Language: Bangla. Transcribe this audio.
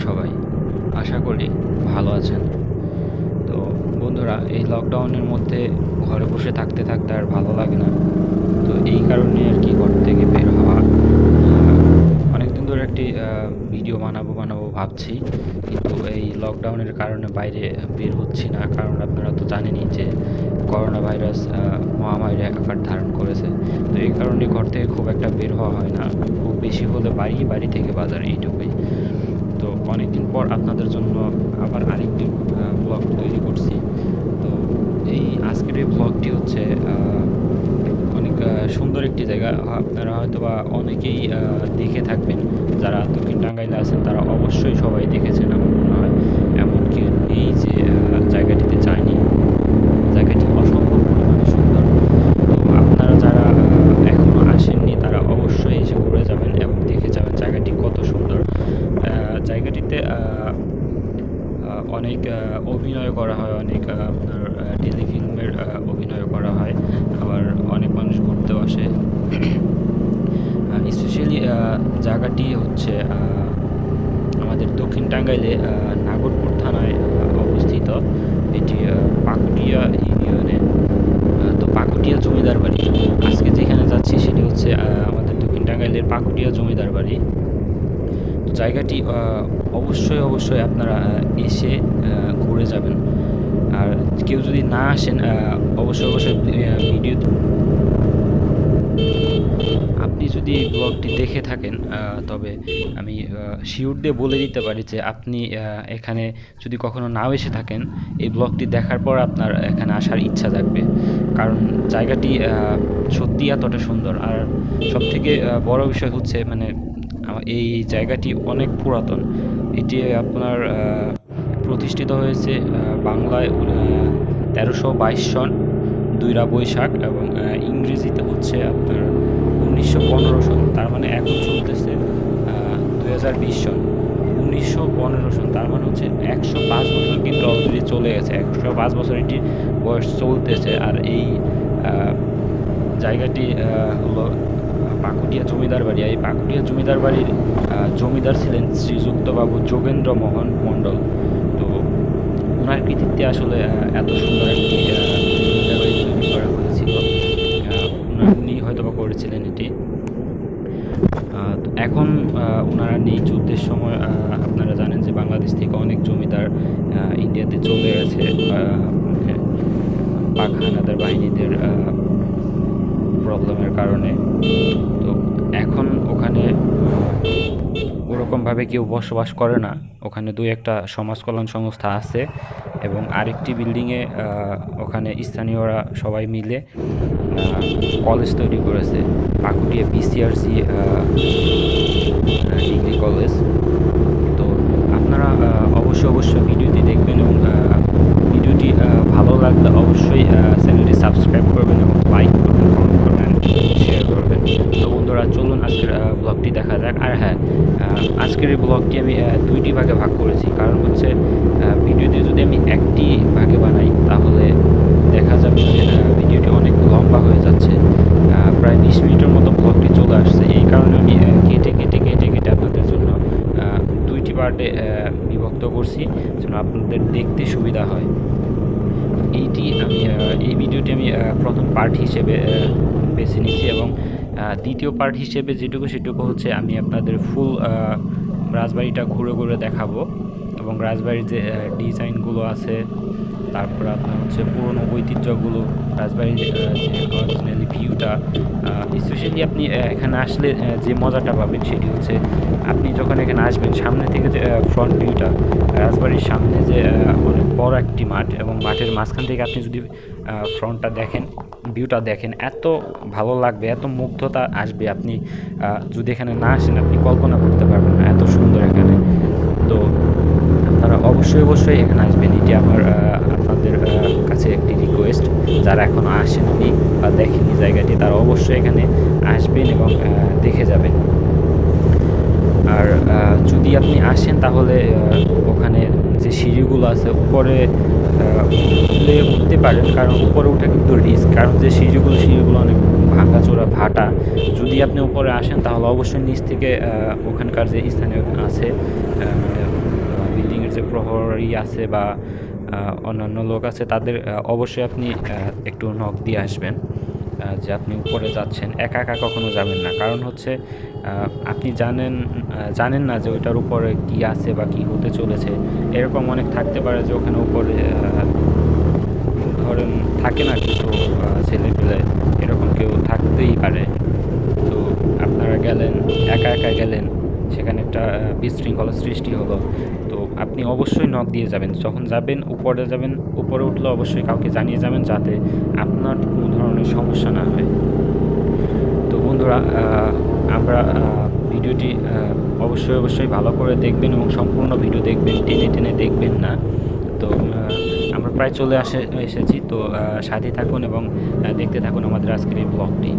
সবাই? আশা করি ভালো আছেন। তো বন্ধুরা, এই লকডাউনের মধ্যে ঘরে বসে থাকতে থাকতে আর ভালো লাগে না। তো এই কারণে আর কি ঘর থেকে বের হওয়া। অনেকদিন ধরে একটি ভিডিও বানাবো ভাবছি, কিন্তু এই লকডাউনের কারণে বাইরে বের হচ্ছি না। কারণ আপনারা তো জানেনই যে করোনা ভাইরাস মহামারী আকার ধারণ করেছে। তো এই কারণে ঘর থেকে খুব একটা বের হওয়া হয় না। খুব বেশি হলে বাড়ি থেকে বাজার, এইটুকুই। তো অনেকদিন পর আপনাদের জন্য আবার আরেকটি ব্লগ তৈরি করছি। তো এই আজকের এই ব্লগটি হচ্ছে অনেক সুন্দর একটি জায়গা। আপনারা হয়তো বা অনেকেই দেখে থাকবেন, যারা দক্ষিণ টাঙ্গাইলে আছেন তারা অবশ্যই সবাই দেখেছেন আমার মনে হয়। এমনকি এই যে জায়গাটিতে যায়নি, জায়গাটি অসম্ভব পরিমাণে সুন্দর। তো আপনারা যারা এখনও আসেননি তারা অবশ্যই এসে ঘুরে যাবেন এবং দেখে যাবেন জায়গাটি কত সুন্দর। জায়গাটিতে অনেক অভিনয় করা হয়, অনেক আপনার টেলিফিল্মের অভিনয় করা হয়, আবার অনেক মানুষ ঘুরতেও আসে। স্পেশালি জায়গাটি হচ্ছে আমাদের দক্ষিণ টাঙ্গাইলে নাগরপুর থানায় অবস্থিত। এটি পাকুটিয়া ইউনিয়নে। তো পাকুটিয়া জমিদার বাড়ি, আজকে যেখানে যাচ্ছি সেটি হচ্ছে আমাদের দক্ষিণ টাঙ্গাইলের পাকুটিয়া জমিদার বাড়ি। তো জায়গাটি অবশ্যই আপনারা এসে ঘুরে যাবেন। আর কেউ যদি না আসেন, অবশ্যই ভিডিও আপনি যদি এই ব্লগটি দেখে থাকেন, তবে আমি শিওর দিয়ে বলে দিতে পারি যে আপনি এখানে যদি কখনো নাও এসে থাকেন, এই ব্লগটি দেখার পর আপনার এখানে আসার ইচ্ছা জাগবে। কারণ জায়গাটি সত্যি এতটা সুন্দর। আর সবথেকে বড় বিষয় হচ্ছে মানে এই জায়গাটি অনেক পুরাতন। এটি আপনার প্রতিষ্ঠিত হয়েছে বাংলায় 1322 সন 2 বৈশাখ, এবং ইংরেজিতে হচ্ছে আপনার 1915 সন। তার মানে এখন চলতেছে 2020 সন। 1915 সন তার মানে হচ্ছে 105 বছর কিন্তু অলরেডি চলে গেছে। 105 বছর এটি বয়স চলতেছে। আর এই জায়গাটি হলো পাকুটিয়া জমিদার বাড়ি। এই পাকুটিয়া জমিদার বাড়ির জমিদার ছিলেন শ্রীযুক্ত বাবু যোগেন্দ্র মোহন মণ্ডল। তো ওনার কৃতিত্বে আসলে এত সুন্দর একটি জমিদার বাড়ি তৈরি করা হয়েছিল। উনি হয়তো বা করেছিলেন এটি। এখন ওনারা নেই। যুদ্ধের সময় আপনারা জানেন যে বাংলাদেশ থেকে অনেক জমিদার ইন্ডিয়াতে চলে গেছে পাক হানাদার বাহিনীদের প্রবলেমের কারণে। তো এখন ওখানে ওরকমভাবে কেউ বসবাস করে না। ওখানে 2-1টা সমাজ কল্যাণ সংস্থা আছে, এবং আরেকটি বিল্ডিংয়ে ওখানে স্থানীয়রা সবাই মিলে কলেজ তৈরি করেছে, পাকুটিয়া BCRC ডিগ্রি কলেজ। তো আপনারা অবশ্যই ভিডিওটি দেখবেন, এবং ভিডিওটি ভালো লাগলে অবশ্যই চ্যানেলটি সাবস্ক্রাইব করবেন এবং লাইক করবেন, কমেন্ট করবেন, শেয়ার করবেন। তো বন্ধুরা, চলুন আজকের ব্লগটি দেখা যাক। আর হ্যাঁ, আজকের এই ব্লগটি আমি 2টি ভাগে ভাগ করেছি। কারণ হচ্ছে ভিডিওটি যদি আমি একটি ভাগে বানাই তাহলে দেখা যাবে যে ভিডিওটি অনেক লম্বা হয়ে যাচ্ছে। প্রায় 20 মিনিটের মতো ব্লগটি চলে আসছে। এই কারণে আমি কেটে আপনাদের জন্য 2টি পার্টে বিভক্ত করছি, যেন আপনাদের দেখতে সুবিধা হয়। এই ভিডিওটি আমি প্রথম পার্ট হিসেবে বেছে নিচ্ছি, এবং দ্বিতীয় পার্ট হিসেবে সেটুকু হচ্ছে আমি আপনাদের ফুল রাজবাড়িটা ঘুরে দেখাবো, এবং রাজবাড়ির যে ডিজাইনগুলো আছে, তারপর আপনার হচ্ছে পুরনো ঐতিহ্যগুলো, রাজবাড়ির যে অরিজিনালি ভিউটা। স্পেশালি আপনি এখানে আসলে যে মজাটা পাবেন সেটি হচ্ছে, আপনি যখন এখানে আসবেন সামনে থেকে যে ফ্রন্ট ভিউটা, রাজবাড়ির সামনে যে অনেক বড় একটি মাঠ, এবং মাঠের মাঝখান থেকে আপনি যদি ফ্রন্টটা দেখেন, ভিউটা দেখেন, এত ভালো লাগবে, এত মুগ্ধতা আসবে। আপনি যদি এখানে না আসেন আপনি কল্পনা করতে পারবেন না এত সুন্দর এখানে। তো আপনারা অবশ্যই এখানে আসবেন। এটি আমার আপনাদের কাছে একটি রিকোয়েস্ট। যারা এখনও আসেননি বা দেখেননি জায়গাটি, তারা অবশ্যই এখানে আসবেন এবং দেখে যাবেন। আর যদি আপনি আসেন তাহলে ওখানে যে সিঁড়িগুলো আছে উপরে উঠতে পারেন, কারণ উপরে ওঠা কিন্তু রিস্ক। কারণ যে সিঁড়িগুলো অনেক ভাঙাচোরা ভাটা। যদি আপনি উপরে আসেন তাহলে অবশ্যই নিচ থেকে ওখানকার যে স্থানীয় আছে মানে প্রহরী আছে বা অন্যান্য লোক আছে, তাদের অবশ্যই আপনি একটু নক দিয়ে আসবেন যে আপনি উপরে যাচ্ছেন। একা একা কখনো যাবেন না, কারণ হচ্ছে আপনি জানেন না যে ওইটার উপরে কি আছে বা কি হতে চলেছে। এরকম অনেক থাকতে পারে যে ওখানে উপরে ধরেন থাকে না কিছু ছেলেপেলে, এরকম কেউ থাকতেই পারে। তো আপনারা গেলেন, একা একা গেলেন, সেখানে একটা বিশৃঙ্খলা সৃষ্টি হলো। তো আপনি অবশ্যই নক দিয়ে যাবেন, যখন যাবেন উপরে যাবেন, উপরে উঠলে অবশ্যই কাউকে জানিয়ে যাবেন যাতে আপনার কোনো ধরনের সমস্যা না হয়। তো বন্ধুরা, আমরা ভিডিওটি অবশ্যই ভালো করে দেখবেন এবং সম্পূর্ণ ভিডিও দেখবেন, টেনে টেনে দেখবেন না। তো আমরা প্রায় চলে এসেছি। তো সাথে থাকুন এবং দেখতে থাকুন আমাদের আজকের এই ব্লগটি।